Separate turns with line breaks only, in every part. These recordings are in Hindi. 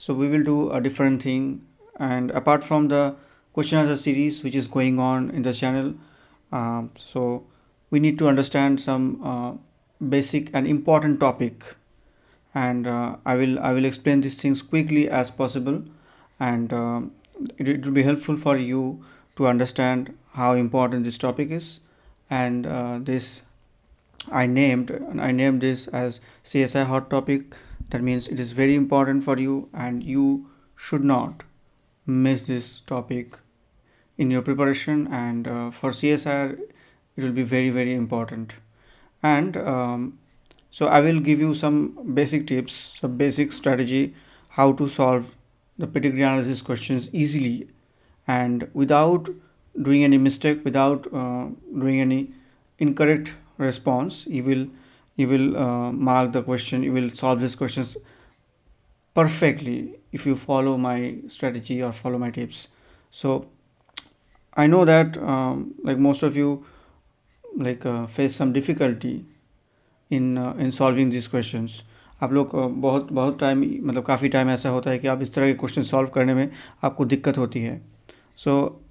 So we will do a different thing, and apart from the question answer series which is going on in the channel, so we need to understand some basic and important topic, and I will explain these things quickly as possible, and it will be helpful for you to understand how important this topic is. And this I named this as CSI hot topic. That means it is very important for you, and you should not miss this topic in your preparation. And for CSIR, it will be very very important. And so I will give you some basic tips, some basic strategy how to solve the pedigree analysis questions easily and without doing any mistake, without doing any incorrect response. You will mark the question, you will solve these questions perfectly if you follow my strategy or follow my tips. So I know that like most of you face some difficulty in solving this questions. आप लोग बहुत बहुत टाइम, मतलब काफ़ी टाइम ऐसा होता है कि आप इस तरह के क्वेश्चन सॉल्व करने में आपको दिक्कत होती है. सो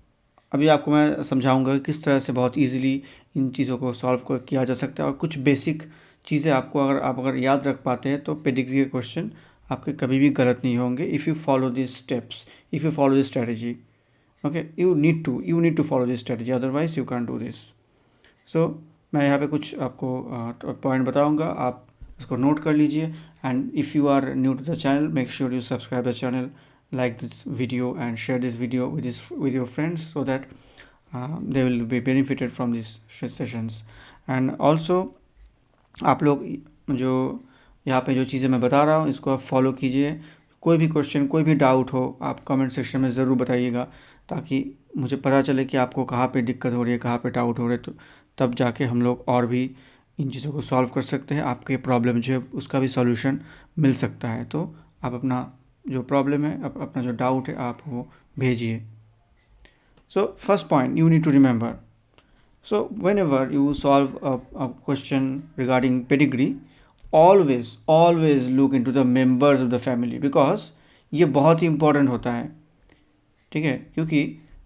अभी आपको मैं समझाऊंगा कि किस तरह से बहुत इजीली इन चीज़ों को सॉल्व किया जा सकता है. और कुछ बेसिक चीज़ें आपको अगर याद रख पाते हैं तो पेडिग्री के क्वेश्चन आपके कभी भी गलत नहीं होंगे. If you follow this steps, if you follow this strategy, okay, you need to follow this strategy, otherwise you can do this. So मैं यहाँ पे कुछ आपको पॉइंट बताऊँगा, आप इसको नोट कर लीजिए. And if you are new to the channel, make sure you subscribe the channel, like this video and share this video with your friends so that they will be benefited from these sessions. And also आप लोग जो यहाँ पे जो चीज़ें मैं बता रहा हूँ इसको आप फॉलो कीजिए. कोई भी क्वेश्चन, कोई भी डाउट हो, आप कमेंट सेक्शन में ज़रूर बताइएगा ताकि मुझे पता चले कि आपको कहाँ पे दिक्कत हो रही है, कहाँ पे डाउट हो रहे, तो तब जाके हम लोग और भी इन चीज़ों को सॉल्व कर सकते हैं. आपके प्रॉब्लम जो है उसका भी सॉल्यूशन मिल सकता है. तो आप अपना जो प्रॉब्लम है, अपना जो डाउट है, आप वो भेजिए. So first point you need to remember. So whenever you solve a question regarding pedigree, always look into the members of the family, because ये बहुत ही इंपॉर्टेंट होता है. ठीक है, क्योंकि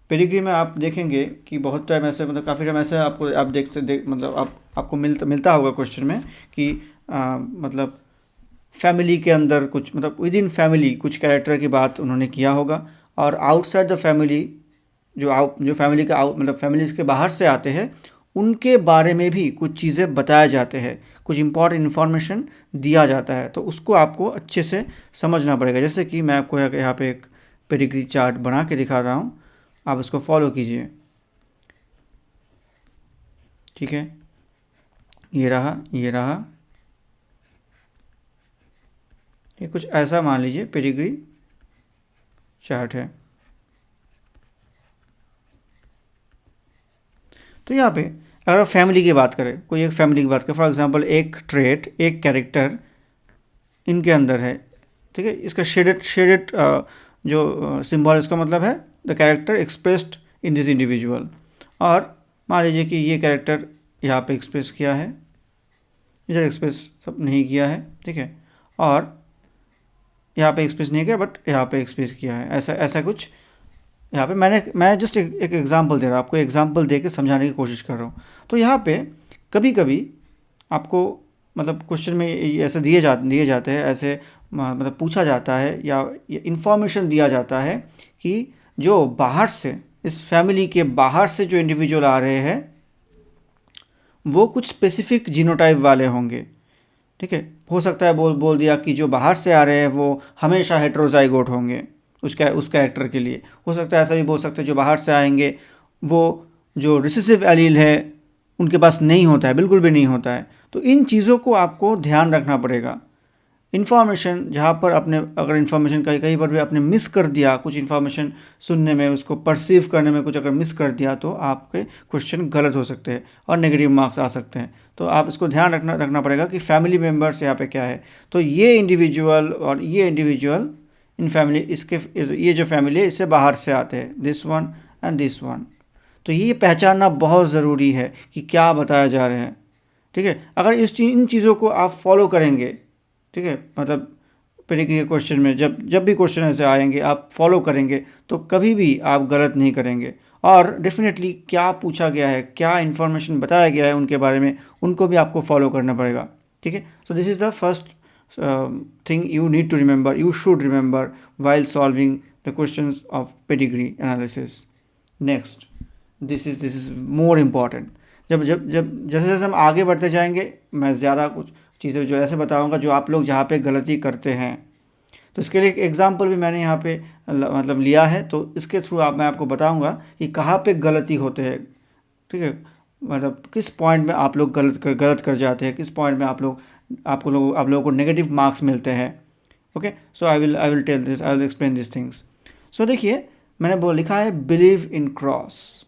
पेडिग्री में आप देखेंगे कि बहुत टाइम ऐसे, मतलब काफ़ी टाइम ऐसे आपको आप मतलब आपको मिलता होगा क्वेश्चन में कि मतलब फैमिली के अंदर कुछ, मतलब विद इन फैमिली कुछ कैरेक्टर की बात उन्होंने किया होगा, और आउटसाइड द फैमिली जो फैमिली का मतलब फैमिलीज के बाहर से आते हैं उनके बारे में भी कुछ चीज़ें बताया जाते हैं, कुछ इंपॉर्टेंट इन्फॉर्मेशन दिया जाता है. तो उसको आपको अच्छे से समझना पड़ेगा. जैसे कि मैं आपको यहाँ पे एक पेडिग्री चार्ट बना के दिखा रहा हूँ, आप उसको फॉलो कीजिए. ठीक है, ये रहा, ये कुछ ऐसा मान लीजिए पेडिग्री चार्ट है. तो यहाँ पे अगर आप फैमिली की बात करें, कोई एक फैमिली की बात करें, फॉर एग्जांपल एक ट्रेट, एक कैरेक्टर इनके अंदर है. ठीक है, इसका शेडेड जो सिंबल, इसका मतलब है the character expressed in this individual. और मान लीजिए कि ये कैरेक्टर यहाँ पे एक्सप्रेस किया है, इधर एक्सप्रेस सब नहीं किया है. ठीक है, और यहाँ पे एक्सप्रेस नहीं किया बट यहाँ पे एक्सप्रेस किया है. ऐसा कुछ यहाँ पे मैं जस्ट एक एग्जांपल दे रहा हूँ, आपको एग्जांपल दे के समझाने की कोशिश कर रहा हूँ. तो यहाँ पे कभी कभी आपको मतलब क्वेश्चन में ऐसे दिए जाते हैं, ऐसे मतलब पूछा जाता है या इन्फॉर्मेशन दिया जाता है कि जो बाहर से, इस फैमिली के बाहर से जो इंडिविजुअल आ रहे हैं वो कुछ स्पेसिफिक जीनोटाइप वाले होंगे. ठीक है, हो सकता है बोल दिया कि जो बाहर से आ रहे हैं वो हमेशा हेट्रोजाइगोट होंगे उस कैरेक्टर के लिए. हो सकता है ऐसा भी बोल सकते हैं जो बाहर से आएंगे वो जो रिसेसिव एलील है उनके पास नहीं होता है, बिल्कुल भी नहीं होता है. तो इन चीज़ों को आपको ध्यान रखना पड़ेगा. इन्फॉर्मेशन जहाँ पर आपने, अगर इन्फॉर्मेशन कहीं पर भी आपने मिस कर दिया, कुछ इन्फॉर्मेशन सुनने में, उसको परसीव करने में कुछ अगर मिस कर दिया तो आपके क्वेश्चन गलत हो सकते हैं और नेगेटिव मार्क्स आ सकते हैं. तो आप इसको ध्यान रखना पड़ेगा कि फैमिली मेम्बर्स यहाँ पे क्या है. तो ये इंडिविजुअल और ये इंडिविजुअल इन फैमिली, इसके ये जो फैमिली है इससे बाहर से आते हैं, this one and this one. तो ये पहचानना बहुत ज़रूरी है कि क्या बताया जा रहे हैं. ठीक है, अगर इन चीज़ों को आप फॉलो करेंगे, ठीक है, मतलब पेडिग्री के क्वेश्चन में जब भी क्वेश्चन ऐसे आएंगे आप फॉलो करेंगे तो कभी भी आप गलत नहीं करेंगे। और डेफिनेटली क्या पूछा गया है, क्या इन्फॉर्मेशन बताया गया है उनके बारे में, उनको भी आपको फॉलो करना पड़ेगा। ठीक है, so this is the first thing you need to remember, you should remember while solving the questions of pedigree analysis. Next, this is more important. जब जब जब जैसे जैसे हम आगे बढ़ते जाएंगे मैं ज़्यादा कुछ चीज़ें जो ऐसे बताऊंगा जो आप लोग जहाँ पे गलती करते हैं। तो इसके लिए एक एग्जांपल भी मैंने यहाँ पे मतलब लिया है, तो इसके थ्रू मैं आपको बताऊंगा कि कहाँ पे गलती होते हैं। ठीक है, मतलब किस पॉइंट में आप लोग गलत कर जाते हैं, किस पॉइंट में आप लोगों को नेगेटिव मार्क्स मिलते हैं। Okay, so I will tell this, I will explain this things. So देखिए मैंने लिखा है बिलीव इन क्रॉस।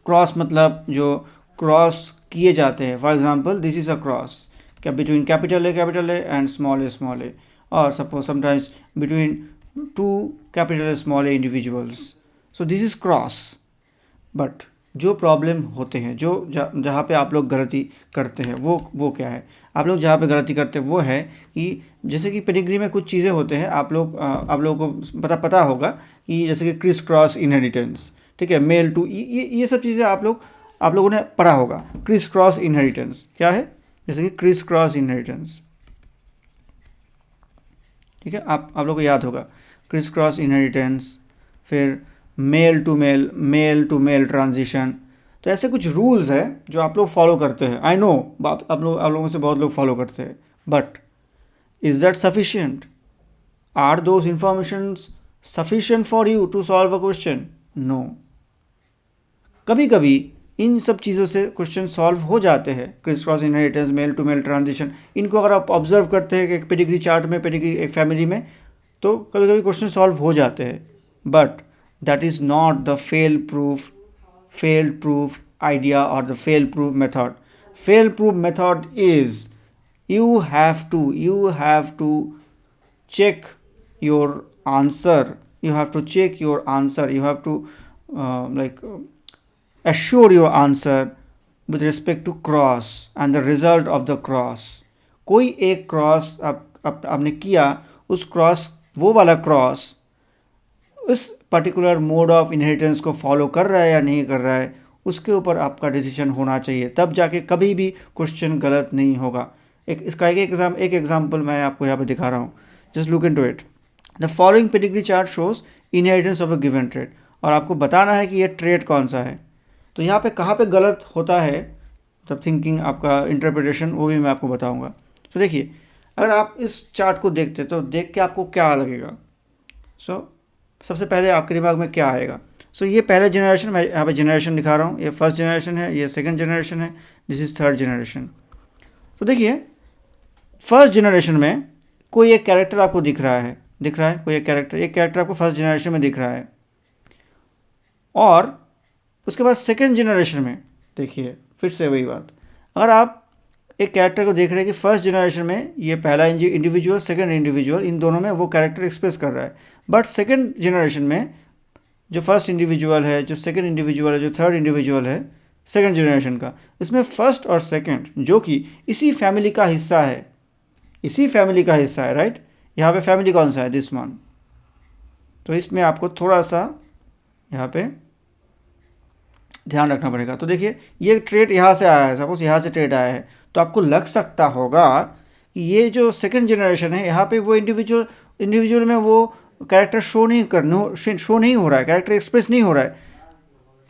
क्रॉस मतलब जो क्रॉस किए जाते हैं। For example this is a cross between capital A and small A, और suppose sometimes between two capital A individuals. So this is cross. But जो प्रॉब्लम होते हैं, जो जहाँ पे आप लोग गलती करते हैं वो क्या है? आप लोग जहाँ पे गलती करते हैं वो है कि जैसे कि पेडिग्री में कुछ चीज़ें होते हैं, आप लोगों को पता होगा कि जैसे कि क्रिस क्रॉस इनहेरिटेंस। ठीक है, मेल टू, ये सब चीज़ें आप लोगों ने पढ़ा होगा। क्रिस क्रॉस इनहेरिटेंस क्या है? जैसे कि क्रिस क्रॉस इनहेरिटेंस। ठीक है, आप लोगों को याद होगा क्रिस क्रॉस इनहेरिटेंस, फिर मेल टू मेल ट्रांजिशन। तो ऐसे कुछ रूल्स है जो आप लोग फॉलो करते हैं। आई नो आप लोगों से बहुत लोग फॉलो करते हैं, but is that sufficient? Are those information sufficient for you to solve a question? No. कभी कभी इन सब चीज़ों से क्वेश्चन सॉल्व हो जाते हैं। Criss cross inheritance, male to male transition, इनको अगर आप ऑब्जर्व करते हैं एक पेडिग्री चार्ट में, पेडिग्री एक फैमिली में, तो कभी कभी क्वेश्चन सॉल्व हो जाते हैं। But that is not the failed proof idea or the fail proof method. Fail proof method is you have to check your answer. You have to assure your answer with respect to cross and the result of the cross. कोई एक क्रॉस आपने किया, उस क्रॉस, वो वाला क्रॉस उस पर्टिकुलर मोड ऑफ इनहेरिटेंस को फॉलो कर रहा है या नहीं कर रहा है, उसके ऊपर आपका डिसीजन होना चाहिए। तब जाके कभी भी क्वेश्चन गलत नहीं होगा। इसका एक एग्जाम्पल मैं आपको यहाँ पे दिखा रहा हूँ। Just look into it. The following pedigree chart shows inheritance of a given trait, और आपको बताना है कि ये ट्रेट कौन सा है। तो यहाँ पे कहाँ पे गलत होता है, मतलब थिंकिंग, आपका इंटरप्रिटेशन, वो भी मैं आपको बताऊँगा। तो देखिए, अगर आप इस चार्ट को देखते तो देख के आपको क्या लगेगा? सबसे पहले आपके दिमाग में क्या आएगा? ये पहला जनरेशन, मैं यहाँ पे जनरेशन दिखा रहा हूँ। ये फर्स्ट जनरेशन है, ये सेकंड जनरेशन है, दिस इज़ थर्ड जनरेशन। तो देखिए, फर्स्ट जनरेशन में कोई एक कैरेक्टर आपको दिख रहा है कोई एक कैरेक्टर आपको फर्स्ट जनरेशन में दिख रहा है। और उसके बाद सेकंड जनरेशन में देखिए फिर से वही बात। अगर आप एक कैरेक्टर को देख रहे हैं कि फर्स्ट जनरेशन में ये पहला इंडिविजुअल, सेकंड इंडिविजुअल, इन दोनों में वो कैरेक्टर एक्सप्रेस कर रहा है। बट सेकंड जनरेशन में जो फर्स्ट इंडिविजुअल है, जो सेकंड इंडिविजुअल है, जो थर्ड इंडिविजुअल है सेकंड जनरेशन का, इसमें फर्स्ट और सेकंड जो कि इसी फैमिली का हिस्सा है, राइट? यहाँ पे फैमिली कौन सा है? This one. तो इसमें आपको थोड़ा सा यहाँ पे ध्यान रखना पड़ेगा। तो देखिए, ये ट्रेट यहाँ से आया है, सपोज यहाँ से ट्रेट आया है, तो आपको लग सकता होगा कि ये जो सेकंड जनरेशन है, यहाँ पे वो इंडिविजुअल में वो कैरेक्टर शो नहीं हो रहा है, कैरेक्टर एक्सप्रेस नहीं हो रहा है।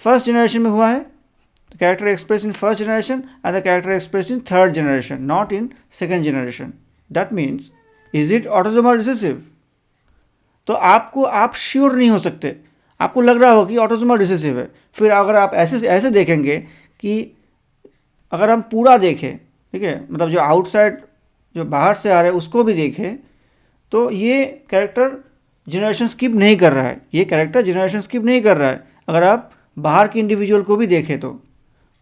फर्स्ट जनरेशन में हुआ है, the character express in first generation and the character express in third generation, not in second generation. That means is it autosomal recessive? तो आप श्योर नहीं हो सकते, आपको लग रहा हो कि ऑटोसोमल रिसेसिव है। फिर अगर आप ऐसे देखेंगे कि अगर हम पूरा देखें, ठीक है, मतलब जो आउटसाइड, जो बाहर से आ रहे हैं उसको भी देखें, तो ये कैरेक्टर जनरेशन स्किप नहीं कर रहा है। अगर आप बाहर के इंडिविजुअल को भी देखें तो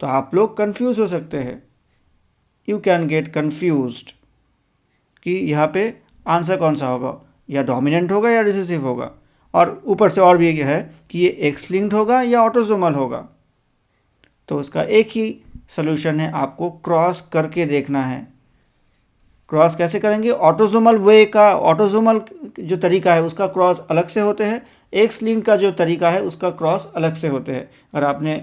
आप लोग कंफ्यूज हो सकते हैं। यू कैन गेट कंफ्यूज्ड कि यहाँ पे आंसर कौन सा होगा, या डोमिनेंट होगा या रिसेसिव होगा। और ऊपर से और भी है कि ये एक्स लिंक्ड होगा या ऑटोसोमल होगा। तो उसका एक ही सोल्यूशन है, आपको क्रॉस करके देखना है। क्रॉस कैसे करेंगे, ऑटोसोमल वे का, ऑटोसोमल जो तरीका है उसका क्रॉस अलग से होते हैं, एक्स लिंक का जो तरीका है उसका क्रॉस अलग से होते हैं। अगर आपने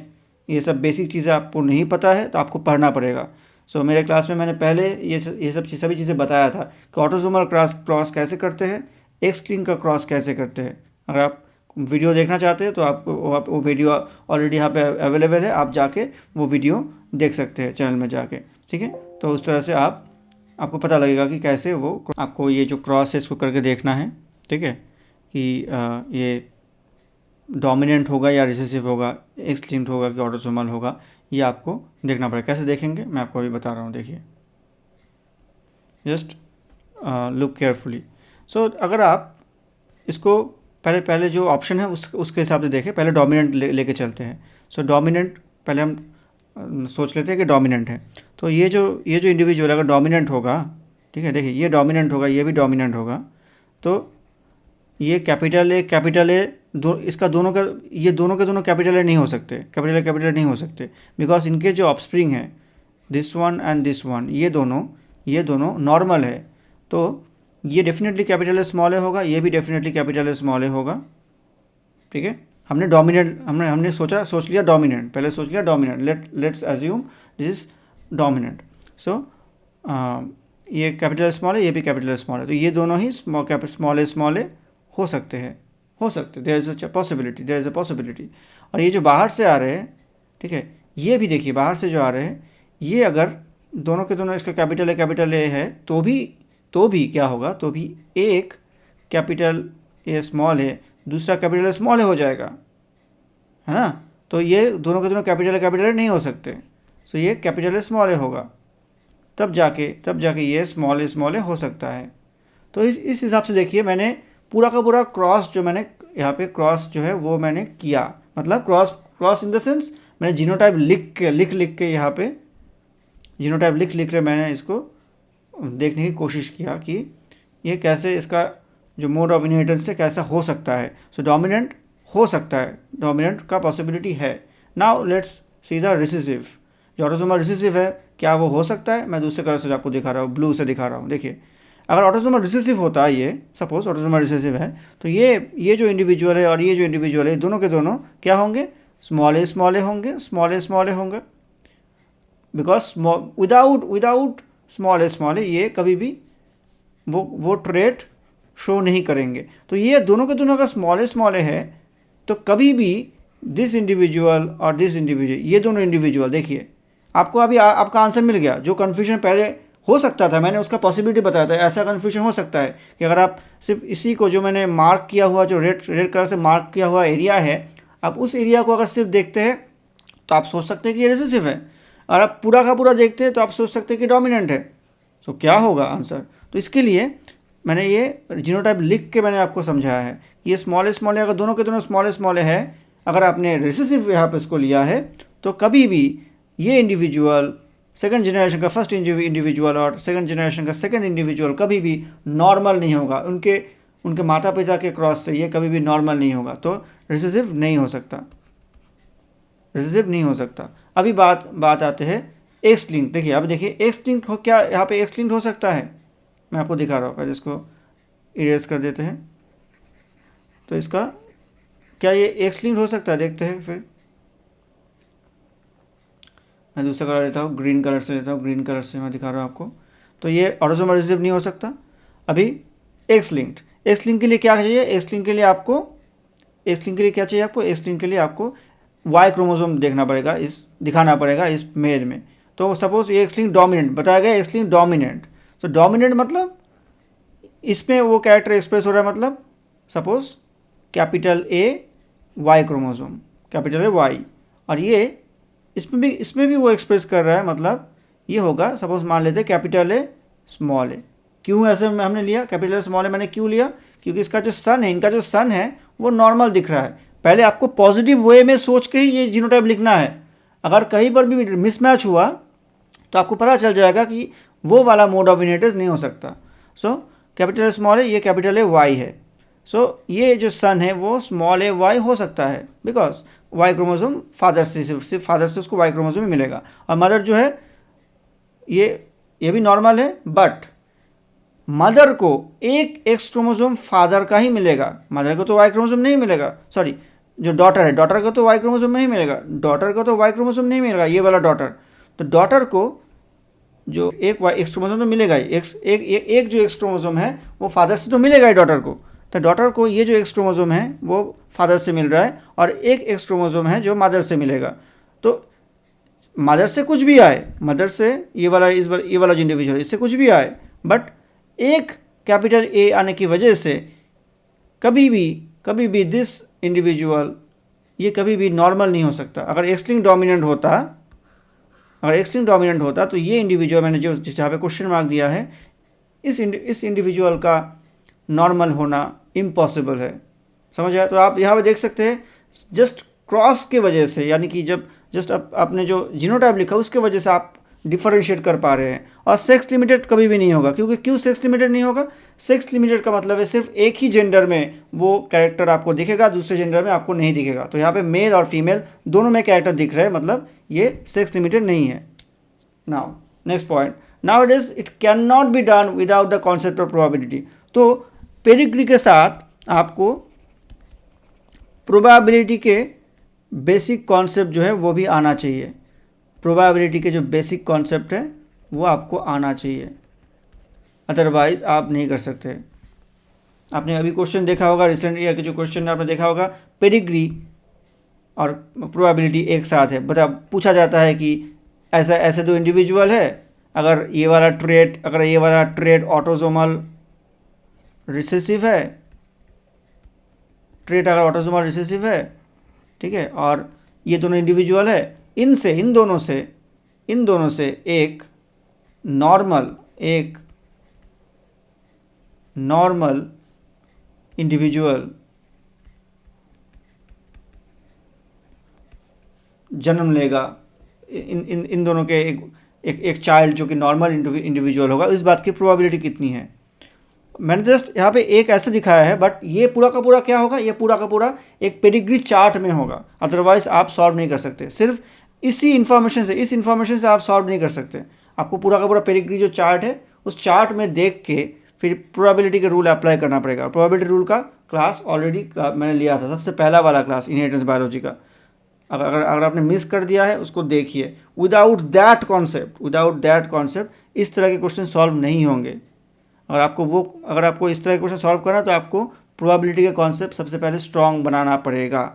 ये सब बेसिक चीज़ें आपको नहीं पता है तो आपको पढ़ना पड़ेगा। सो मेरे क्लास में मैंने पहले ये सभी चीज़ें बताया था कि ऑटोसोमल क्रॉस कैसे करते हैं, एक्स लिंक का क्रॉस कैसे करते हैं। अगर आप वीडियो देखना चाहते हैं तो आप वो वीडियो ऑलरेडी यहाँ पे अवेलेबल है, आप जाके वो वीडियो देख सकते हैं चैनल में जाके, ठीक है। तो उस तरह से आपको पता लगेगा कि कैसे वो आपको ये जो क्रॉस है इसको करके देखना है, ठीक है, कि ये डोमिनेंट होगा या रिसेसिव होगा, एक्स लिंक्ड होगा कि ऑटोसोमल होगा, ये आपको देखना पड़ेगा। कैसे देखेंगे मैं आपको अभी बता रहा हूँ, देखिए, जस्ट लुक केयरफुली। सो अगर आप इसको पहले जो ऑप्शन है उसके हिसाब से देखें। पहले डोमिनेंट लेके चलते हैं। सो डोमिनेंट पहले हम सोच लेते हैं कि डोमिनेंट है। तो ये जो इंडिविजुअल अगर डोमिनेंट होगा, ठीक है, देखिए ये डोमिनेंट होगा, ये भी डोमिनेंट होगा, तो ये कैपिटल ए इसका दोनों का, ये दोनों के दोनों कैपिटल ए नहीं हो सकते, कैपिटल ए नहीं हो सकते, बिकॉज इनके जो ऑफस्प्रिंग है this one and this one, ये दोनों नॉर्मल है। तो ये डेफिनेटली कैपिटल ए स्मॉल ए होगा, ये भी डेफिनेटली कैपिटल ए स्मॉल ए होगा, ठीक है। हमने डोमिनेंट हमने सोच लिया डोमिनेंट, पहले सोच लिया dominant, let's assume this is dominant. So ये कैपिटल स्मॉल है, ये भी कैपिटल स्मॉल है, तो ये दोनों ही स्मॉल ए हो सकते, देयर इज़ अ पॉसिबिलिटी। और ये जो बाहर से आ रहे हैं, ठीक है, ये भी देखिए बाहर से जो आ रहे हैं, ये अगर दोनों के दोनों इसका कैपिटल ए है तो भी क्या होगा, तो भी एक कैपिटल ए स्मॉल है, दूसरा कैपिटल स्मॉल ए हो जाएगा, है ना। तो ये दोनों के दोनों कैपिटल ए नहीं हो सकते। सो ये कैपिटल स्मॉल ए होगा, तब जाके ये स्मॉल ए हो सकता है। तो इस हिसाब से देखिए मैंने पूरा का पूरा क्रॉस जो मैंने यहाँ पे क्रॉस जो है वो मैंने किया, मतलब क्रॉस इन द सेंस मैंने जीनोटाइप लिख के यहाँ पे जीनोटाइप लिख के मैंने इसको देखने की कोशिश किया कि ये कैसे, इसका जो मोड ऑफ इनहेरिटेंस से कैसा हो सकता है। सो डोमिनेंट हो सकता है, डोमिनेंट का पॉसिबिलिटी है। Now let's see the recessive. जो ऑटोसोमल रिसेसिव है, क्या वो हो सकता है? मैं दूसरे कलर से आपको दिखा रहा हूँ, ब्लू से दिखा रहा हूँ। देखिए, अगर ऑटोसोमल रिसेसिव होता है, ये सपोज ऑटोसोमल रिसेसिव है, तो ये जो इंडिविजुअल है और ये जो इंडिविजुअल है, दोनों के दोनों क्या होंगे? स्मॉल ए होंगे, बिकॉज विदाउट स्मॉल ए ये कभी भी वो ट्रेट शो नहीं करेंगे। तो ये दोनों के दोनों का स्मॉल ए है, तो कभी भी दिस इंडिविजुअल और दिस इंडिविजुअल, ये दोनों इंडिविजुअल, देखिए आपको अभी आपका आंसर मिल गया। जो कन्फ्यूजन पहले हो सकता था, मैंने उसका पॉसिबिलिटी बताया था। ऐसा कन्फ्यूजन हो सकता है कि अगर आप सिर्फ इसी को, जो मैंने मार्क किया हुआ, जो रेड कलर से मार्क किया हुआ एरिया है, आप उस एरिया को अगर सिर्फ देखते हैं तो आप सोच सकते हैं कि ये रिसेसिव है। और आप पूरा का पूरा देखते हैं तो आप सोच सकते हैं कि डोमिनेंट है। तो क्या होगा आंसर? तो इसके लिए मैंने ये जीनोटाइप लिख के मैंने आपको समझाया है कि ये स्मॉल ए अगर दोनों के दोनों स्मॉल ए है, अगर आपने रिसेसिव यहाँ पे इसको लिया है, तो कभी भी ये इंडिविजुअल सेकंड जनरेशन का फर्स्ट इंडिविजुअल और सेकंड जनरेशन का सेकंड इंडिविजुअल कभी भी नॉर्मल नहीं होगा। उनके माता पिता के क्रॉस से ये कभी भी नॉर्मल नहीं होगा, तो रिसेसिव नहीं हो सकता। अभी बात आते हैं एक्स लिंक। देखिए, अब देखिए एक्स लिंक हो, क्या यहाँ पे एक्स लिंक हो सकता है? मैं आपको दिखा रहा हूँ, पहले इसको इरेज कर देते हैं। तो इसका क्या ये एक्स लिंक हो सकता है? देखते हैं। फिर मैं दूसरा कलर लेता हूँ, ग्रीन कलर से मैं दिखा रहा हूँ आपको। तो ये ऑटोसोमल रिसेसिव नहीं हो सकता। अभी एक्स लिंक के लिए क्या चाहिए? एक्स लिंक के लिए क्या चाहिए आपको? एक्स लिंक के लिए आपको वाई क्रोमोसोम दिखाना पड़ेगा इस मेल में। तो सपोज ये एक्स लिंक डोमिनेंट बताया गया, एक्स लिंक डोमिनेंट। तो डोमिनेंट मतलब इसमें वो कैरेक्टर एक्सप्रेस हो रहा है, मतलब suppose capital A Y chromosome, capital A Y, और ये इसमें भी वो एक्सप्रेस कर रहा है, मतलब ये होगा, सपोज मान लेते हैं कैपिटल ए स्मॉल ए। क्यों ऐसे हमने लिया कैपिटल ए स्मॉल ए? मैंने क्यों लिया? क्योंकि इनका जो सन है वो नॉर्मल दिख रहा है। पहले आपको पॉजिटिव वे में सोच के ही ये जीनोटाइप लिखना है। अगर कहीं पर भी मिसमैच हुआ तो आपको पता चल जाएगा कि वो वाला मोड ऑफ इनहेरिटेंस नहीं हो सकता। सो कैपिटल स्मॉल ए, ये कैपिटल ए वाई है। सो ये जो सन है वो स्मॉल ए वाई हो सकता है, बिकॉज वाई क्रोमोसोम फादर से उसको वाई क्रोमोसोम ही मिलेगा। और मदर जो है ये भी नॉर्मल है, बट मदर को एक एक्स क्रोमोसोम फादर का ही मिलेगा, मदर को तो वाई क्रोमोसोम नहीं मिलेगा, सॉरी जो डॉटर है, डॉटर को तो वाई क्रोमोसोम नहीं मिलेगा, डॉटर को तो वाई क्रोमोसोम नहीं मिलेगा, ये वाला डॉटर। तो डॉटर को जो एक वाई एक्स क्रोमोसोम तो मिलेगा ही, एक जो एक्स क्रोमोसोम है वो फादर से तो मिलेगा ही डॉटर को। तो डॉटर को ये जो एक्स क्रोमोसोम है वो फादर से मिल रहा है, और एक एक्स क्रोमोसोम है जो मदर से मिलेगा। तो मदर से कुछ भी आए, मदर से ये वाला ये वाला जो इंडिविजुअल, इससे कुछ भी आए, बट एक कैपिटल ए आने की वजह से कभी भी दिस इंडिविजुअल ये कभी भी नॉर्मल नहीं हो सकता। अगर एक्स लिंक डोमिनेंट होता, अगर एक्स लिंक डोमिनेंट होता तो ये इंडिविजुअल, मैंने जो जिस जहाँ पे क्वेश्चन मार्क दिया है, इस इंडिविजुअल का नॉर्मल होना इम्पॉसिबल है। समझ आया? तो आप यहाँ पे देख सकते हैं जस्ट क्रॉस के वजह से, यानी कि जब जस्ट आपने जो जीनोटाइप लिखा उसके वजह से आप डिफरेंशिएट कर पा रहे हैं। और सेक्स लिमिटेड कभी भी नहीं होगा, क्योंकि क्यों सेक्स लिमिटेड नहीं होगा? सेक्स लिमिटेड का मतलब है सिर्फ एक ही जेंडर में वो कैरेक्टर आपको दिखेगा, दूसरे जेंडर में आपको नहीं दिखेगा। तो यहाँ पे मेल और फीमेल दोनों में कैरेक्टर दिख रहे हैं, मतलब ये सेक्स लिमिटेड नहीं है। Now next point, now it is it can not be done without the concept of probability. तो पेडिग्री के साथ आपको प्रोबेबिलिटी के बेसिक कॉन्सेप्ट जो है वो भी आना चाहिए। प्रोबेबिलिटी के जो बेसिक कॉन्सेप्ट है वो आपको आना चाहिए, अदरवाइज आप नहीं कर सकते। आपने अभी क्वेश्चन देखा होगा, रिसेंट ईयर के जो क्वेश्चन आपने देखा होगा, पेडिग्री और प्रोबेबिलिटी एक साथ है। पूछा जाता है कि ऐसे दो इंडिविजुअल है, अगर ये वाला ट्रेट ऑटोसोमल रिसेसिव है, ट्रेट अगर ऑटोसोमल रिसेसिव है, ठीक है, और ये दोनों इंडिविजुअल है, इन दोनों से एक नॉर्मल इंडिविजुअल जन्म लेगा, इन दोनों के एक चाइल्ड जो कि नॉर्मल इंडिविजुअल होगा। इस बात की प्रोबेबिलिटी कितनी है? मैंने जस्ट यहाँ पे एक ऐसे दिखाया है, बट ये पूरा का पूरा क्या होगा? ये पूरा का पूरा एक पेडिग्री चार्ट में होगा, अदरवाइज आप सॉल्व नहीं कर सकते। सिर्फ इस इन्फॉर्मेशन से आप सॉल्व नहीं कर सकते। आपको पूरा का पूरा पेडिग्री जो चार्ट है उस चार्ट में देख के फिर प्रोबेबिलिटी के रूल अप्लाई करना पड़ेगा। प्रोबेबिलिटी रूल का क्लास ऑलरेडी मैंने लिया था, सबसे पहला वाला क्लास इनहेरिटेंस बायोलॉजी का। अगर आपने मिस कर दिया है उसको देखिए। विदाउट दैट कॉन्सेप्ट इस तरह के क्वेश्चन सॉल्व नहीं होंगे। अगर आपको इस तरह के क्वेश्चन सॉल्व करना है तो आपको प्रोबेबिलिटी का कॉन्सेप्ट सबसे पहले स्ट्रॉन्ग बनाना पड़ेगा।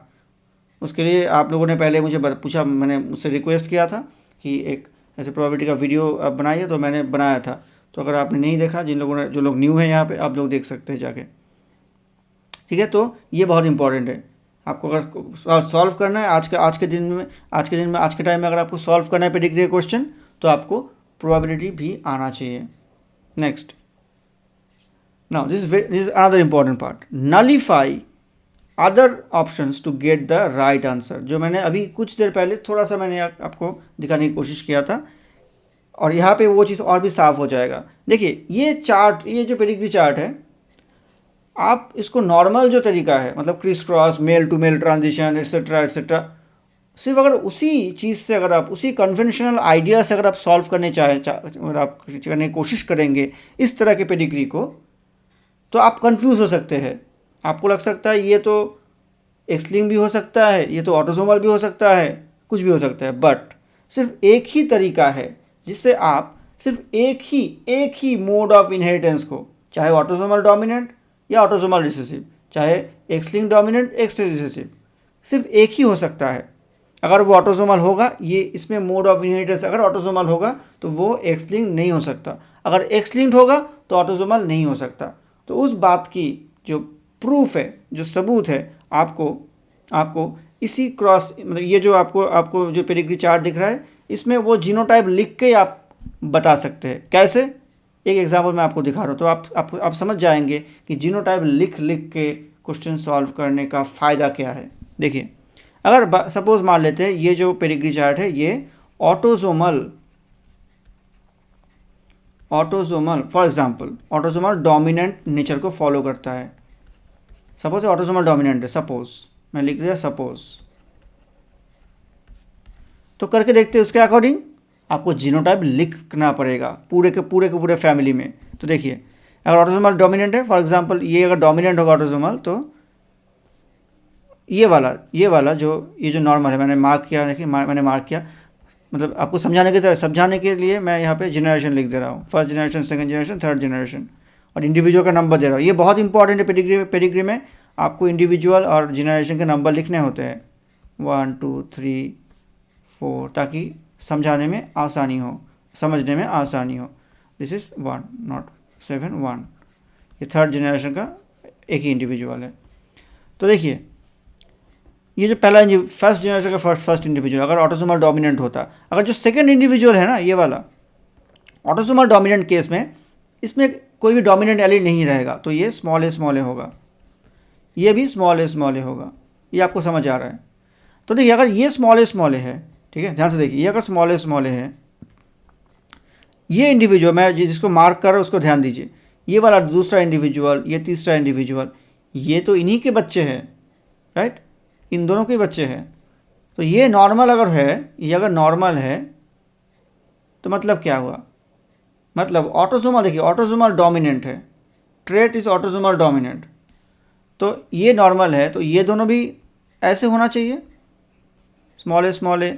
उसके लिए आप लोगों ने पहले मुझे पूछा, मैंने मुझसे रिक्वेस्ट किया था कि एक ऐसे प्रोबेबिलिटी का वीडियो आप बनाइए, तो मैंने बनाया था। तो अगर आपने नहीं देखा, जो लोग न्यू हैं यहाँ पे, आप लोग देख सकते हैं जाके, ठीक है। तो ये बहुत इंपॉर्टेंट है। आपको अगर सॉल्व करना है आज के टाइम में अगर आपको सॉल्व करना है पेडिग्री क्वेश्चन, तो आपको प्रोबेबिलिटी भी आना चाहिए। Next, now this is another important part, nullify other options to get the right answer. जो मैंने अभी कुछ देर पहले थोड़ा सा मैंने आपको दिखाने की कोशिश किया था, और यहाँ पे वो चीज़ और भी साफ हो जाएगा। देखिए ये जो पेडिग्री चार्ट है, आप इसको नॉर्मल जो तरीका है, मतलब criss cross, male to male transition, etcetera, सिर्फ अगर उसी चीज़ से, अगर आप उसी कन्वेंशनल आइडिया से अगर आप सॉल्व करने अगर आप करने की कोशिश करेंगे इस तरह के पेडिग्री को, तो आप कंफ्यूज हो सकते हैं। आपको लग सकता है ये तो एक्स लिंक भी हो सकता है, ये तो ऑटोसोमल भी हो सकता है, कुछ भी हो सकता है। बट सिर्फ एक ही तरीका है जिससे आप सिर्फ एक ही मोड ऑफ इनहेरिटेंस को, चाहे ऑटोसोमल डोमिनेंट या ऑटोसोमल रिसेसिव, चाहे x link dominant x recessive, सिर्फ एक ही हो सकता है। अगर वो ऑटोसोमल होगा, ये इसमें मोड ऑफ इनहेरिटेंस अगर ऑटोसोमल होगा तो वो एक्स लिंक नहीं हो सकता, अगर एक्स लिंक्ड होगा तो ऑटोसोमल नहीं हो सकता। तो उस बात की जो प्रूफ है, जो सबूत है, आपको इसी क्रॉस, मतलब ये जो आपको जो पेडिग्री चार्ट दिख रहा है, इसमें वो जीनोटाइप लिख के आप बता सकते हैं। कैसे? एक एग्जांपल मैं आपको दिखा रहा हूँ, तो आप समझ जाएंगे कि जीनोटाइप लिख के क्वेश्चन सॉल्व करने का फ़ायदा क्या है। देखिए, अगर सपोज मान लेते हैं ये जो पेडिग्री चार्ट है ये autosomal for example autosomal dominant nature को फॉलो करता है। सपोज ऑटोसोमल डोमिनेंट है, सपोज मैं लिख दिया सपोज, तो करके देखते हैं उसके अकॉर्डिंग आपको जीनोटाइप लिखना पड़ेगा पूरे के पूरे फैमिली में। तो देखिए, अगर ऑटोसोमल डोमिनेंट है, फॉर एग्जांपल ये अगर डोमिनेंट होगा ऑटोसोमल, तो ये वाला जो नॉर्मल है, मैंने मार्क किया, देखिए मैंने मार्क किया, मतलब आपको समझाने के लिए मैं यहाँ पे जनरेशन लिख दे रहा हूँ, first generation, second generation, third generation, और इंडिविजुअल का नंबर दे रहा हूँ। ये बहुत इंपॉर्टेंट है पेडिग्री में आपको इंडिविजुअल और जनरेशन के नंबर लिखने होते हैं, 1 2 3 4, ताकि समझाने में आसानी हो, समझने में आसानी हो। दिस इज़ 1 नॉट 7 1, ये थर्ड जनरेशन का एक ही इंडिविजुअल है। तो देखिए ये जो पहला फर्स्ट जनरेशन का फर्स्ट इंडिविजुअल अगर ऑटोसोमल डोमिनेंट होता, अगर जो सेकंड इंडिविजुअल है ना, ये वाला ऑटोसोमल डोमिनेंट केस में, इसमें कोई भी डोमिनेंट एलील नहीं रहेगा, तो ये स्मॉल ए होगा, ये भी स्मॉल ए होगा। ये आपको समझ आ रहा है? तो देखिए अगर ये स्मॉल ए है, ठीक है, ध्यान से देखिए, ये अगर स्मॉल ए है, ये इंडिविजुअल मैं जिसको मार्क कर रहा हूँ उसको ध्यान दीजिए, ये वाला दूसरा इंडिविजुअल, ये तीसरा इंडिविजुअल, ये तो इन्हीं के बच्चे हैं, राइट, इन दोनों के बच्चे हैं। तो ये नॉर्मल अगर है, ये अगर नॉर्मल है, तो मतलब क्या हुआ, मतलब ऑटोसोमल, देखिए ऑटोसोमल डोमिनेंट है, ट्रेट इज ऑटोसोमल डोमिनेंट, तो ये नॉर्मल है, तो ये दोनों भी ऐसे होना चाहिए, स्मॉल ए,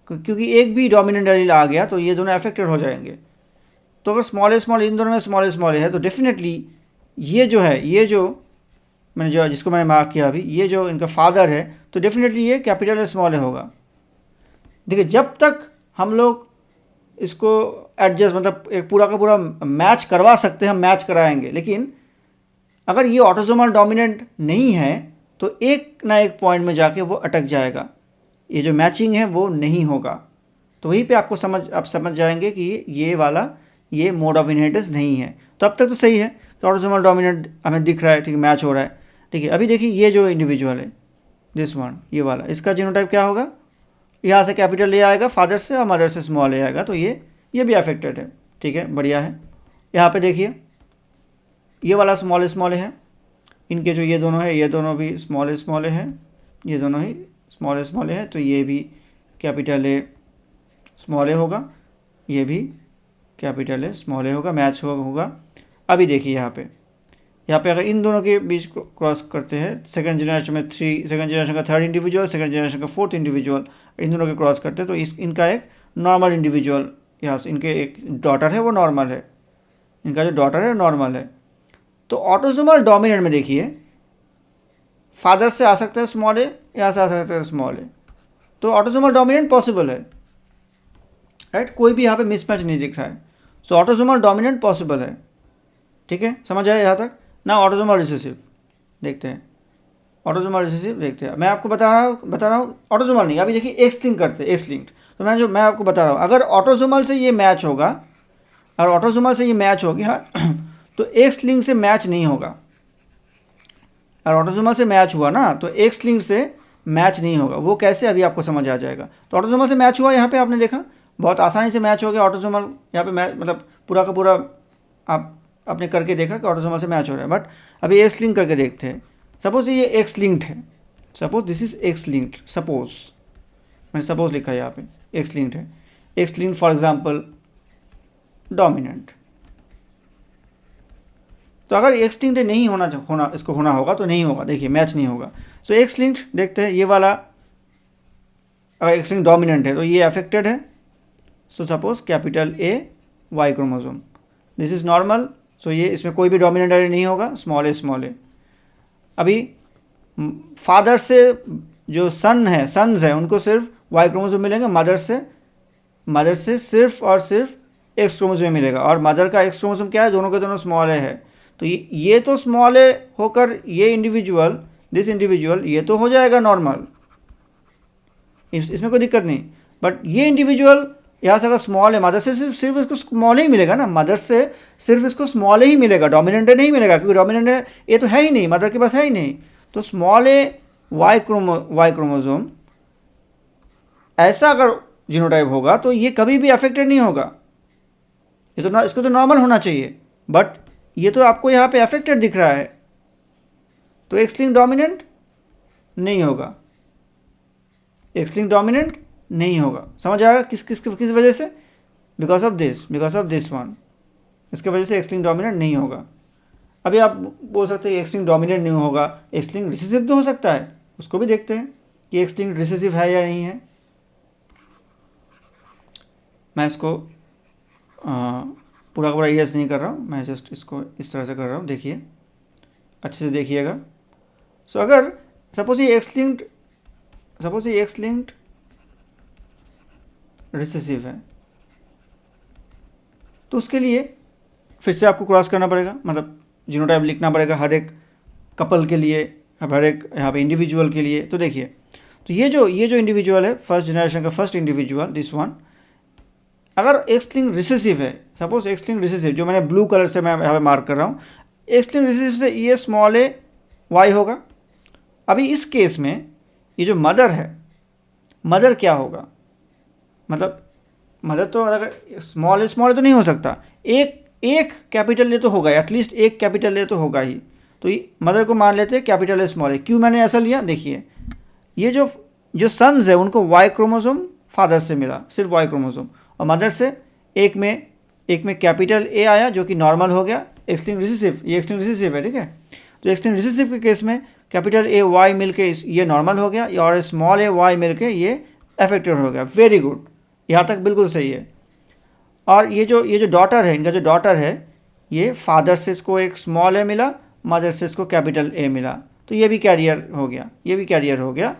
क्योंकि एक भी डोमिनेंट एलील आ गया तो ये दोनों अफेक्टेड हो जाएंगे। तो अगर स्मॉल इन दोनों में स्मॉल ए है, तो डेफिनेटली ये जो है, ये जो मैंने जो जिसको मैंने मार्क किया अभी, ये जो इनका फादर है, तो डेफिनेटली ये कैपिटल ए स्मॉल ए होगा। देखिए जब तक हम लोग इसको एडजस्ट, मतलब एक पूरा का पूरा मैच करवा सकते हैं, हम मैच कराएंगे, लेकिन अगर ये ऑटोसोमल डोमिनेंट नहीं है तो एक ना एक पॉइंट में जाके वो अटक जाएगा, ये जो मैचिंग है वो नहीं होगा। तो वहीं पे आपको आप समझ जाएंगे कि ये वाला ये मोड ऑफ इनहेरिटेंस नहीं है। तो अब तक तो सही है कि ऑटोसोमल डोमिनेंट हमें दिख रहा है, ठीक है, मैच हो रहा है, ठीक है। अभी देखिए ये जो इंडिविजुअल है, दिस वन, ये वाला, इसका जीनोटाइप क्या होगा, यहाँ से कैपिटल ए आएगा फादर से और मदर से स्मॉल ए आएगा, तो ये भी अफेक्टेड है, ठीक है, बढ़िया है। यहाँ पे देखिए ये वाला स्मॉल ए है, इनके जो ये दोनों है, ये दोनों भी स्मॉल ए है, ये दोनों ही स्मॉल ए है, तो ये भी कैपिटल ए स्मॉल ए होगा, ये भी कैपिटल ए स्मॉल ए होगा, मैच होगा। अभी देखिए यहाँ पे अगर इन दोनों के बीच को क्रॉस करते हैं, सेकंड जनरेशन का थर्ड इंडिविजुअल, सेकंड जनरेशन का फोर्थ इंडिविजुअल, इन दोनों के क्रॉस करते हैं, तो इनका एक नॉर्मल इंडिविजुअल, यहाँ से इनके एक डॉटर है वो नॉर्मल है, इनका जो डॉटर है नॉर्मल है। तो ऑटोसोमल डोमिनेंट में देखिए फादर से आ सकता है स्मॉल ए, यहाँ से आ सकता है स्मॉल ए, तो ऑटोसोमल डोमिनेंट पॉसिबल है, राइट, कोई भी यहाँ पे मिसमैच नहीं दिख रहा है। सो ऑटोसोमल डोमिनेंट पॉसिबल है, ठीक है, समझ आया यहाँ तक ना। ऑटोसोमल रिसेसिव देखते हैं, ऑटोसोमल रिसेसिव देखते हैं, मैं आपको बता रहा हूँ ऑटोसोमल नहीं, अभी देखिए एक्स लिंक करते हैं, एक्स लिंक्ड। तो मैं आपको बता रहा हूँ, अगर ऑटोसोमल से ये मैच होगा, और ऑटोसोमल से ये मैच हो गया तो एक्स लिंक से मैच नहीं होगा, और ऑटोसोमल से मैच हुआ ना, तो एक्स लिंक से मैच नहीं होगा। वो कैसे, अभी आपको समझ आ जाएगा। तो ऑटोसोमल से मैच हुआ, यहाँ पे आपने देखा बहुत आसानी से मैच हो गया ऑटोसोमल, यहाँ पे मैच मतलब पूरा का पूरा आपने करके देखा कि ऑटोसोमल से मैच हो रहा है। बट अभी एक्स लिंक करके देखते हैं, सपोज ये एक्स लिंक्ड है, suppose this is x linked, suppose मैंने सपोज लिखा है यहाँ पे एक्स लिंक्ड है, x linked for example dominant. तो अगर एक्स लिंक्ड नहीं होना इसको होना होगा तो नहीं होगा, देखिए मैच नहीं होगा। सो एक्स लिंक्ड देखते हैं, ये वाला अगर एक्स लिंक्ड डोमिनेंट है तो ये अफेक्टेड है। So suppose capital A Y chromosome, this is normal, so ये इसमें कोई भी डोमिनेंट एलील नहीं होगा, स्मॉल ए। अभी फादर से जो सन्स हैं उनको सिर्फ वाई क्रोमोसोम मिलेंगे, मदर से सिर्फ और सिर्फ एक्स क्रोमोसोम मिलेगा, और मदर का एक्स क्रोमोसोम क्या है, दोनों के दोनों स्मॉल ए है। तो ये तो स्मॉल ए होकर ये इंडिविजुअल, दिस इंडिविजुअल, ये तो हो जाएगा नॉर्मल, इसमें कोई दिक्कत नहीं। बट ये इंडिविजुअल यहाँ से अगर स्मॉल है, मदर से सिर्फ इसको स्मॉल ही मिलेगा ना, मदर से सिर्फ इसको स्मॉल ही मिलेगा, डोमिनेंट नहीं मिलेगा, क्योंकि डोमिनेंट ये तो है ही नहीं, मदर के पास है ही नहीं। तो स्मॉल ए वाई क्रोमोसोम ऐसा अगर जीनोटाइप होगा तो ये कभी भी अफेक्टेड नहीं होगा, ये तो इसको तो नॉर्मल होना चाहिए, बट ये तो आपको यहाँ पे अफेक्टेड दिख रहा है, तो एक्स लिंक्ड डोमिनेंट नहीं होगा, एक्स लिंक्ड डोमिनेंट नहीं होगा। समझ आएगा किस वजह से, बिकॉज ऑफ दिस वन, इसके वजह से एक्स लिंक्ड डोमिनेंट नहीं होगा। अभी आप बोल सकते हैं एक्स लिंक डोमिनेंट नहीं होगा, एक्स लिंक रिसेसिव तो हो सकता है, उसको भी देखते हैं कि एक्स लिंक रिसेसिव है या नहीं है। मैं इसको पूरा का पूरा इरेज नहीं कर रहा हूँ, मैं जस्ट इसको इस तरह से कर रहा हूँ, देखिए अच्छे से देखिएगा। सो अगर सपोज ये एक्स लिंक्ड रिसेसिव है तो उसके लिए फिर से आपको क्रॉस करना पड़ेगा, मतलब जीनोटाइप लिखना पड़ेगा हर एक कपल के लिए, हर एक यहाँ पे इंडिविजुअल के लिए। तो देखिए, तो ये जो इंडिविजुअल है, फर्स्ट जनरेशन का फर्स्ट इंडिविजुअल, दिस वन, अगर एक्स लिंक रिसेसिव है, सपोज एक्स लिंक रिसेसिव जो मैंने ब्लू कलर से मैं यहाँ पे मार्क कर रहा हूँ, एक्स लिंक रिसेसिव से ये स्मॉल ए वाई होगा। अभी इस केस में ये जो मदर है, मदर क्या होगा, मतलब मदर तो अगर स्मॉल तो नहीं हो सकता, एक कैपिटल ले तो होगा, एटलीस्ट एक कैपिटल ले तो होगा ही। तो ये मदर को मान लेते हैं कैपिटल ए स्मॉल ए। क्यों मैंने ऐसा लिया, देखिए ये जो सन्स है उनको वाई क्रोमोसोम फादर से मिला, सिर्फ वाई क्रोमोसोम, और मदर से एक में कैपिटल ए आया जो कि नॉर्मल हो गया, एक्स लिंक रिसेसिव, ये एक्स लिंक रिसेसिव है, ठीक है। तो एक्स लिंक रिसेसिव के केस में कैपिटल ए वाई मिलके ये नॉर्मल हो गया, और स्मॉल ए वाई मिलके ये अफेक्टेड हो गया। वेरी गुड, यहाँ तक बिल्कुल सही है। और ये जो डॉटर है, इनका जो डॉटर है, ये फादर से इसको एक स्मॉल ए मिला, मदर से इसको कैपिटल ए मिला, तो ये भी कैरियर हो गया, ये भी कैरियर हो गया,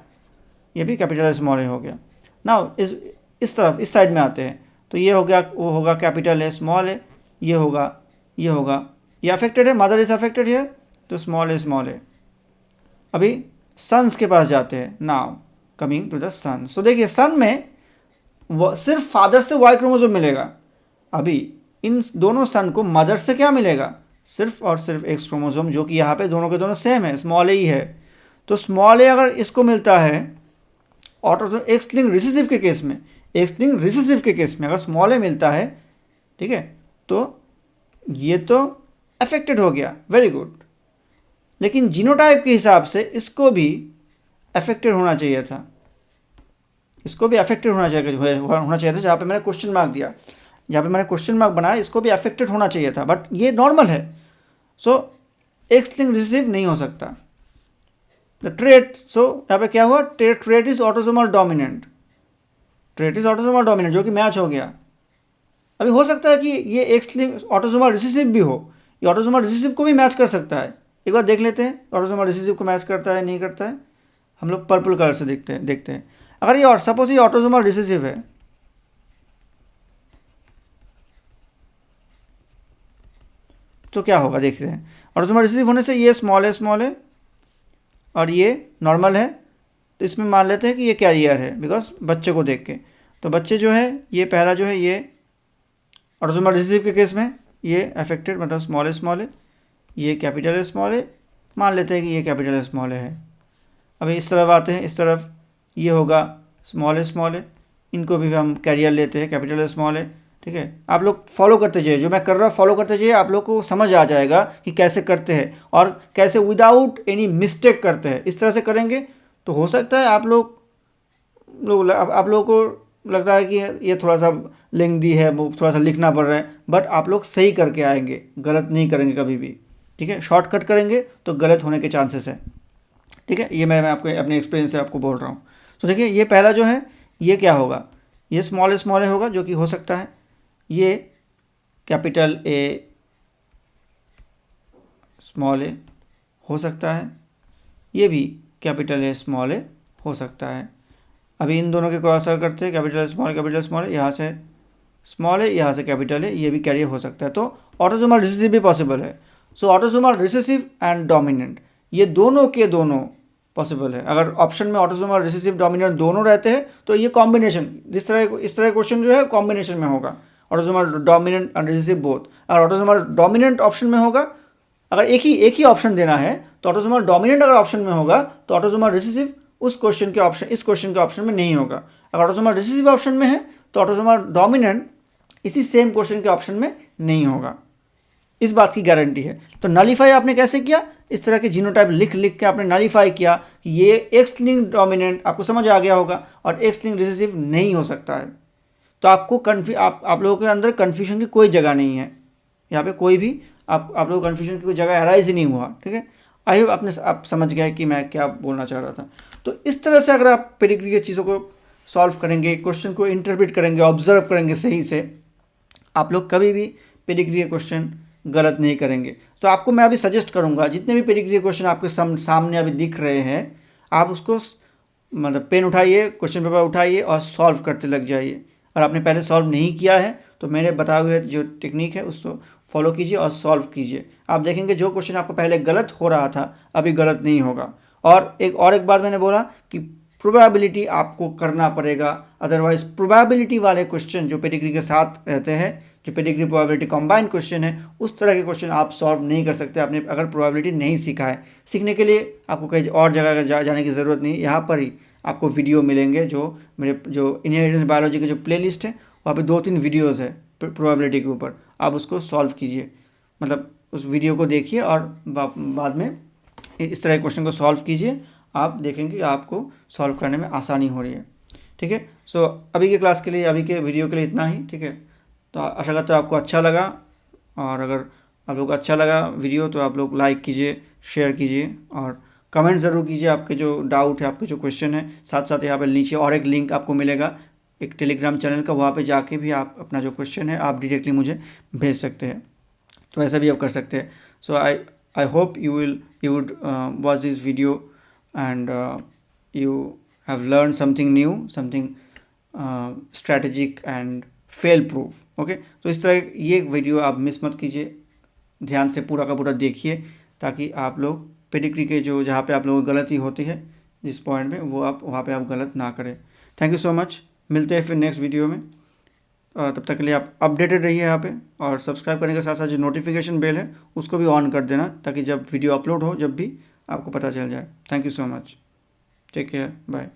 ये भी कैपिटल स्मॉल ए हो गया। नाउ इस तरफ इस साइड में आते हैं, तो ये हो गया, वो होगा कैपिटल ए स्मॉल ए, ये होगा, ये अफेक्टेड है, मदर इज अफेक्टेड है, तो स्मॉल ए। अभी सन्स के पास जाते हैं। नाउ कमिंग टू द सन। सो देखिए, सन में सिर्फ फादर से वाई क्रोमोसोम मिलेगा। अभी इन दोनों सन को मदर से क्या मिलेगा, सिर्फ और सिर्फ एक्स क्रोमोसोम, जो कि यहाँ पे दोनों के दोनों सेम है, स्मॉल ए ही है। तो स्मॉल ए अगर इसको मिलता है ऑटोसोम एक्स लिंक रिसेसिव के केस में, अगर स्मॉल ए मिलता है, ठीक है, तो ये तो अफेक्टेड हो गया, वेरी गुड। लेकिन जीनोटाइप के हिसाब से इसको भी अफेक्टेड होना चाहिए था, जहाँ पे मैंने क्वेश्चन मार्क दिया, जहाँ पे मैंने क्वेश्चन मार्क बनाया, इसको भी अफेक्टेड होना चाहिए था, बट ये नॉर्मल है। सो एक्स लिंक रिसेसिव नहीं हो सकता। द ट्रेट, सो यहाँ पे क्या हुआ, ट्रेट इज ऑटोसोमल डोमिनेंट, जो कि मैच हो गया। अभी हो सकता है कि ये एक्स लिंक ऑटोसोमल रिसेसिव भी हो, ये ऑटोसोमल रिसेसिव को भी मैच कर सकता है। एक बार देख लेते हैं ऑटोसोमल रिसेसिव को मैच करता है नहीं करता है। हम लोग पर्पल कलर से देखते हैं। अगर ये सपोज ये ऑटोसोमल रिसेसिव है, तो क्या होगा, देख रहे हैं, ऑटोसोमल रिसेसिव होने से ये स्मॉल ए और ये नॉर्मल है, तो इसमें मान लेते हैं कि ये कैरियर है, बिकॉज बच्चे को देख के। तो बच्चे जो है, ये पहला जो है, ये ऑटोसोमल रिसेसिव के केस में ये अफेक्टेड, मतलब स्मॉल ए, ये कैपिटल स्मॉल ए, मान लेते हैं कि ये कैपिटल स्मॉल ए है। अभी इस तरफ आते हैं, इस तरफ ये होगा स्मॉल ए, इनको भी हम कैरियर लेते हैं, कैपिटल स्मॉल ए, ठीक है। आप लोग फॉलो करते जाइए, जो मैं कर रहा हूँ फॉलो करते जाइए, आप लोग को समझ आ जाएगा कि कैसे करते हैं और कैसे विदाउट एनी मिस्टेक करते हैं। इस तरह से करेंगे तो हो सकता है आप लोगों को लगता है कि ये थोड़ा सा लेंथी है, वो थोड़ा सा लिखना पड़ रहा है, बट आप लोग सही करके आएंगे, गलत नहीं करेंगे कभी भी, ठीक है। शॉर्टकट करेंगे तो गलत होने के चांसेस है, ठीक है। ये मैं आपको अपने एक्सपीरियंस से आपको बोल रहा हूँ। तो देखिए, ये पहला जो है, ये क्या होगा, ये स्मॉल ए होगा, जो कि हो सकता है। ये कैपिटल ए स्मॉल ए हो सकता है, ये भी कैपिटल ए स्मॉल ए हो सकता है। अभी इन दोनों के क्रॉस करते हैं, कैपिटल स्मॉल ए, यहाँ से स्मॉल ए, यहाँ से कैपिटल ए, ये भी कैरियर हो सकता है। तो ऑटोसोमल रिसेसिव भी पॉसिबल है। सो ऑटोसोमल रिसेसिव एंड डोमिनेंट, ये दोनों के दोनों पॉसिबल है। अगर ऑप्शन में ऑटोसोमल रिसेसिव डोमिनेंट दोनों रहते हैं तो ये कॉम्बिनेशन, इस तरह क्वेश्चन जो है कॉम्बिनेशन में होगा, autosomal dominant and recessive both. अगर ऑटोसोमल डोमिनेंट ऑप्शन में होगा, अगर एक ही ऑप्शन देना है, तो ऑटोसोमल डोमिनेंट अगर ऑप्शन में होगा तो ऑटोसोमल रिसेसिव इस क्वेश्चन के ऑप्शन में नहीं होगा। अगर ऑटोसोमल रिसेसिव ऑप्शन में है तो ऑटोसोमल डोमिनेंट इसी सेम क्वेश्चन के ऑप्शन में नहीं होगा, इस बात की गारंटी है। तो नलीफाई आपने कैसे किया, इस तरह के जीनोटाइप लिख के आपने नलीफाई किया कि ये एक्स लिंक डोमिनेंट, आपको समझ आ गया होगा, और एक्स लिंक रिसेसिव नहीं हो सकता है। तो आपको आप लोगों के अंदर कन्फ्यूजन की कोई जगह नहीं है, यहाँ पे कोई भी आप लोग कन्फ्यूजन की कोई जगह अराइज ही नहीं हुआ। ठीक है, आई होप आप समझ गए कि मैं क्या बोलना चाह रहा था। तो इस तरह से अगर आप पेडिग्री की चीज़ों को सॉल्व करेंगे, क्वेश्चन को इंटरप्रेट करेंगे, ऑब्जर्व करेंगे सही से, आप लोग कभी भी पेडिग्री के क्वेश्चन गलत नहीं करेंगे। तो आपको मैं अभी सजेस्ट करूंगा, जितने भी पेडिग्री के क्वेश्चन आपके सामने अभी दिख रहे हैं, आप उसको मतलब पेन उठाइए, क्वेश्चन पेपर उठाइए और सॉल्व करते लग जाइए। और आपने पहले सॉल्व नहीं किया है तो मेरे बताए हुए जो टेक्निक है उसको फॉलो कीजिए और सॉल्व कीजिए। आप देखेंगे जो क्वेश्चन आपको पहले गलत हो रहा था अभी गलत नहीं होगा। और एक बात मैंने बोला कि प्रोबेबिलिटी आपको करना पड़ेगा, अदरवाइज प्रोबेबिलिटी वाले क्वेश्चन जो पेडिग्री के साथ रहते हैं, जो पेडिग्री प्रोबेबिलिटी कंबाइंड क्वेश्चन है, उस तरह के क्वेश्चन आप सॉल्व नहीं कर सकते आपने अगर प्रोबेबिलिटी नहीं सीखा है। सीखने के लिए आपको कहीं और जगह जाने की ज़रूरत नहीं, यहाँ पर ही आपको वीडियो मिलेंगे। जो मेरे जो इनहेरिटेंस बायोलॉजी की जो प्लेलिस्ट है वहाँ पे 2-3 वीडियोज़ है प्रोबेबिलिटी के ऊपर, आप उसको सॉल्व कीजिए, मतलब उस वीडियो को देखिए और बाद में इस तरह के क्वेश्चन को सॉल्व कीजिए। आप देखेंगे आपको सॉल्व करने में आसानी हो रही है। ठीक है, सो अभी के क्लास के लिए, अभी के वीडियो के लिए इतना ही। ठीक है, तो आशा करता हूँ आपको अच्छा लगा, और अगर आप लोग को अच्छा लगा वीडियो तो आप लोग लाइक कीजिए, शेयर कीजिए और कमेंट ज़रूर कीजिए आपके जो डाउट है, आपके जो क्वेश्चन है। साथ साथ यहाँ पे नीचे और एक लिंक आपको मिलेगा एक टेलीग्राम चैनल का, वहाँ पे जाके भी आप अपना जो क्वेश्चन है आप डायरेक्टली मुझे भेज सकते हैं, तो ऐसा भी आप कर सकते हैं। So I hope you would watch this video and you have learned something new, something strategic and fail proof. Okay, तो इस तरह ये वीडियो आप मिस मत कीजिए, ध्यान से पूरा का पूरा देखिए, ताकि आप लोग पेडिग्री के जो जहाँ पे आप लोगों की गलती होती है जिस पॉइंट में, वो आप वहाँ पे आप गलत ना करें। थैंक यू सो मच, मिलते हैं फिर नेक्स्ट वीडियो में। तब तक के लिए आप अपडेटेड रहिए यहाँ पे, और सब्सक्राइब करने के साथ साथ जो नोटिफिकेशन बेल है उसको भी ऑन कर देना, ताकि जब वीडियो अपलोड हो जब भी आपको पता चल जाए। Thank you so much, take care, bye.